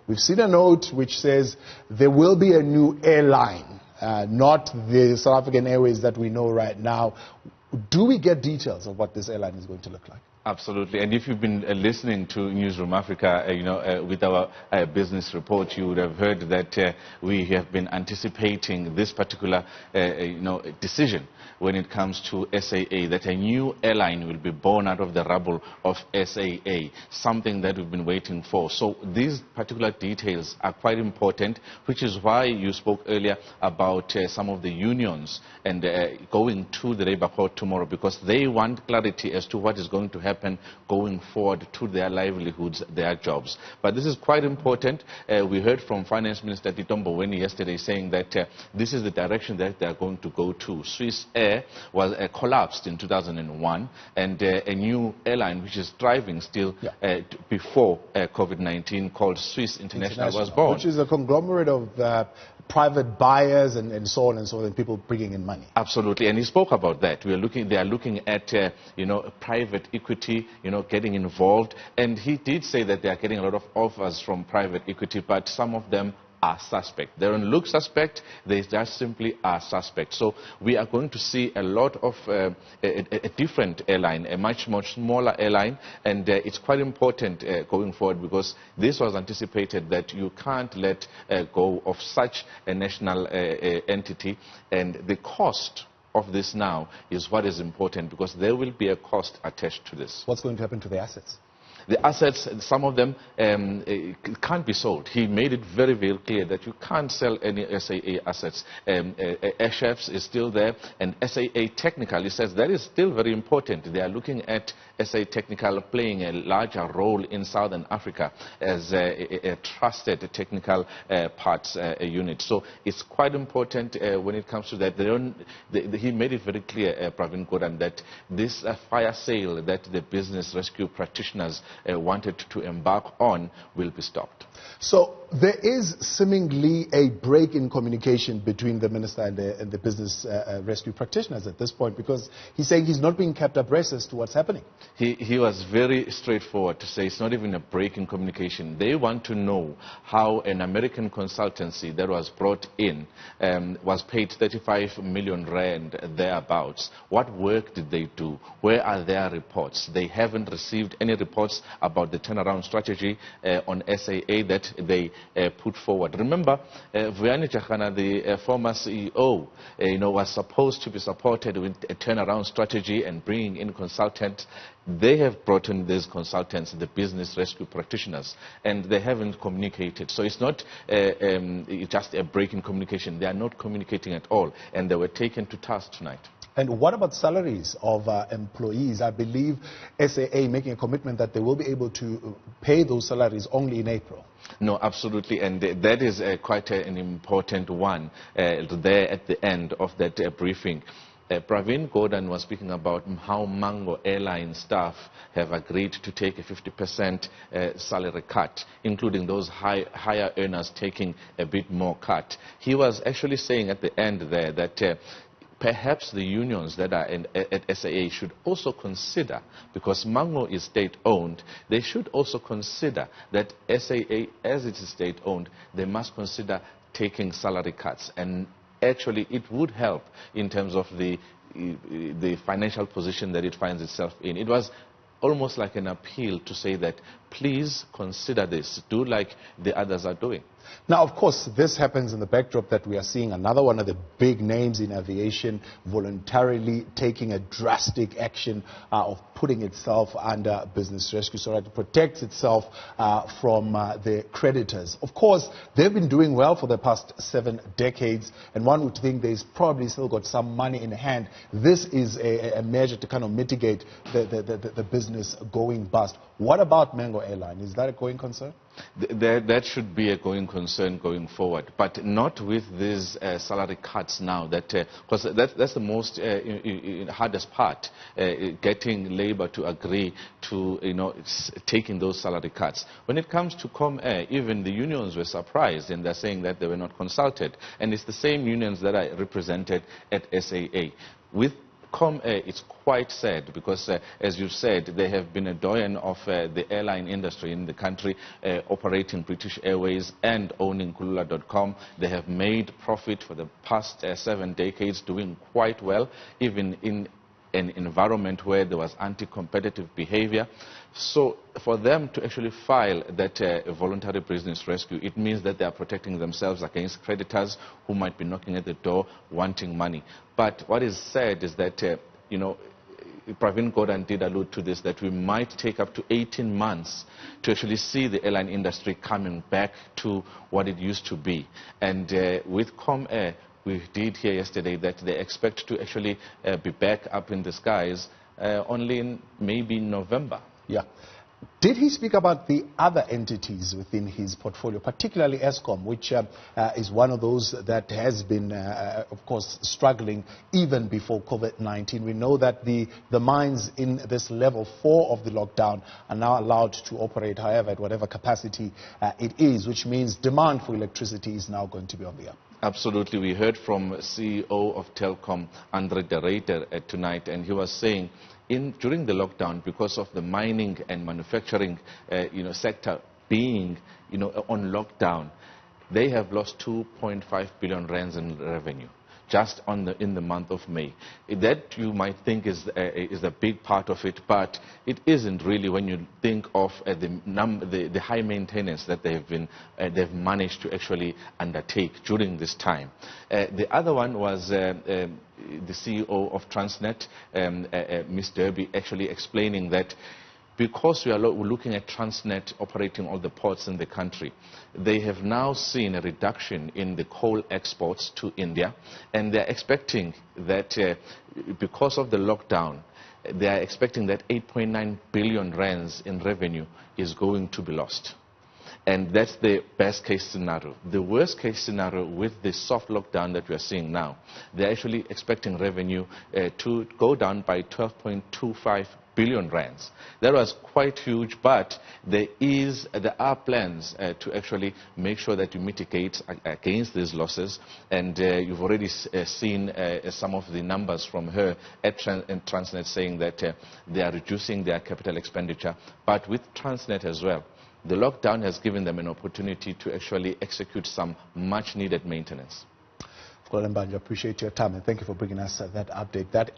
We've seen a note which says there will be a new airline, not the South African Airways that we know right now. Do we get details of what this airline is going to look like? Absolutely. And if you've been listening to Newsroom Africa, with our business report, you would have heard that we have been anticipating this particular, decision when it comes to SAA, that a new airline will be born out of the rubble of SAA, something that we've been waiting for. So these particular details are quite important, which is why you spoke earlier about some of the unions and going to the Labour Court tomorrow, because they want clarity as to what is going to happen going forward to their livelihoods, their jobs. But this is quite important. We heard from Finance Minister Titombo yesterday saying that this is the direction that they are going to go to. Swiss Air was collapsed in 2001, and a new airline which is thriving still before COVID-19 called Swiss International was born. Which is a conglomerate of private buyers and so on and so on, and people bringing in money. Absolutely, and he spoke about that. They are looking at private equity, getting involved, and he did say that they are getting a lot of offers from private equity, but some of them are suspect. They don't look suspect, they just simply are suspect. So we are going to see a lot of a different airline, a much smaller airline, and it's quite important going forward, because this was anticipated that you can't let go of such a national entity, and the cost of this now is what is important, because there will be a cost attached to this. What's going to happen to the assets? The assets, some of them can't be sold. He made it very, very clear that you can't sell any SAA assets. Airchefs is still there, and SAA Technical, he says that is still very important. They are looking at SAA Technical playing a larger role in Southern Africa as a trusted technical parts unit. So it's quite important when it comes to that. He made it very clear, Pravin Gordhan, that this fire sale that the business rescue practitioners wanted to embark on will be stopped. So there is seemingly a break in communication between the minister and the business rescue practitioners at this point, because he's saying he's not being kept abreast as to what's happening. He was very straightforward to say it's not even a break in communication. They want to know how an American consultancy that was brought in was paid 35 million rand thereabouts. What work did they do? Where are their reports? They haven't received any reports about the turnaround strategy on SAA that they put forward. Remember, Vuyani Jagana, the former CEO, was supposed to be supported with a turnaround strategy and bringing in consultants. They have brought in these consultants, the business rescue practitioners, and they haven't communicated. So it's not just a break in communication. They are not communicating at all, and they were taken to task tonight. And what about salaries of employees? I believe SAA making a commitment that they will be able to pay those salaries only in April. No, absolutely, and that is quite an important one there at the end of that briefing. Pravin Gordhan was speaking about how Mango Airline staff have agreed to take a 50% salary cut, including those higher earners taking a bit more cut. He was actually saying at the end there that perhaps the unions that are at SAA should also consider, because Mango is state-owned, they should also consider that SAA, as it is state-owned, they must consider taking salary cuts. And actually, it would help in terms of the financial position that it finds itself in. It was almost like an appeal to say that, please consider this, do like the others are doing. Now, of course, this happens in the backdrop that we are seeing another one of the big names in aviation voluntarily taking a drastic action of putting itself under business rescue so that it protects itself from the creditors. Of course, they've been doing well for the past 7 decades, and one would think they've probably still got some money in hand. This is a measure to kind of mitigate the business going bust. What about Mango Airline? Is that a going concern? That should be a going concern going forward, but not with these salary cuts now. Because that's the most hardest part, getting Labour to agree to taking those salary cuts. When it comes to ComAir, even the unions were surprised, and they're saying that they were not consulted, and it's the same unions that are represented at SAA. With It's quite sad because, as you said, they have been a doyen of the airline industry in the country, operating British Airways and owning Kulula.com. They have made profit for the past 7 decades, doing quite well, even in an environment where there was anti-competitive behavior. So for them to actually file that voluntary business rescue, it means that they are protecting themselves against creditors who might be knocking at the door wanting money. But what is said is that, Pravin Gordhan did allude to this, that we might take up to 18 months to actually see the airline industry coming back to what it used to be. And with Comair, we did hear yesterday that they expect to actually be back up in the skies only in maybe November. Yeah. Did he speak about the other entities within his portfolio, particularly Eskom, which is one of those that has been, of course, struggling even before COVID-19? We know that the mines in this level 4 of the lockdown are now allowed to operate, however, at whatever capacity it is, which means demand for electricity is now going to be on the up. Absolutely. We heard from CEO of Telkom, Andre de Ruyter, tonight, and he was saying during the lockdown, because of the mining and manufacturing sector being on lockdown, they have lost 2.5 billion rands in revenue just in the month of May. That you might think is a big part of it, but it isn't really when you think of the high maintenance that they've managed to actually undertake during this time. The other one was the CEO of Transnet, Ms. Derby, actually explaining that because we're looking at Transnet operating all the ports in the country, they have now seen a reduction in the coal exports to India, and they're expecting that because of the lockdown, they are expecting that 8.9 billion rands in revenue is going to be lost. And that's the best case scenario. The worst case scenario, with the soft lockdown that we are seeing now, they're actually expecting revenue to go down by 12.25 billion rands. That was quite huge, but there are plans to actually make sure that you mitigate against these losses. And you've already seen some of the numbers from her at Transnet saying that they are reducing their capital expenditure. But with Transnet as well, the lockdown has given them an opportunity to actually execute some much needed maintenance. Xolani Mbanjwa, appreciate your time and thank you for bringing us that update. That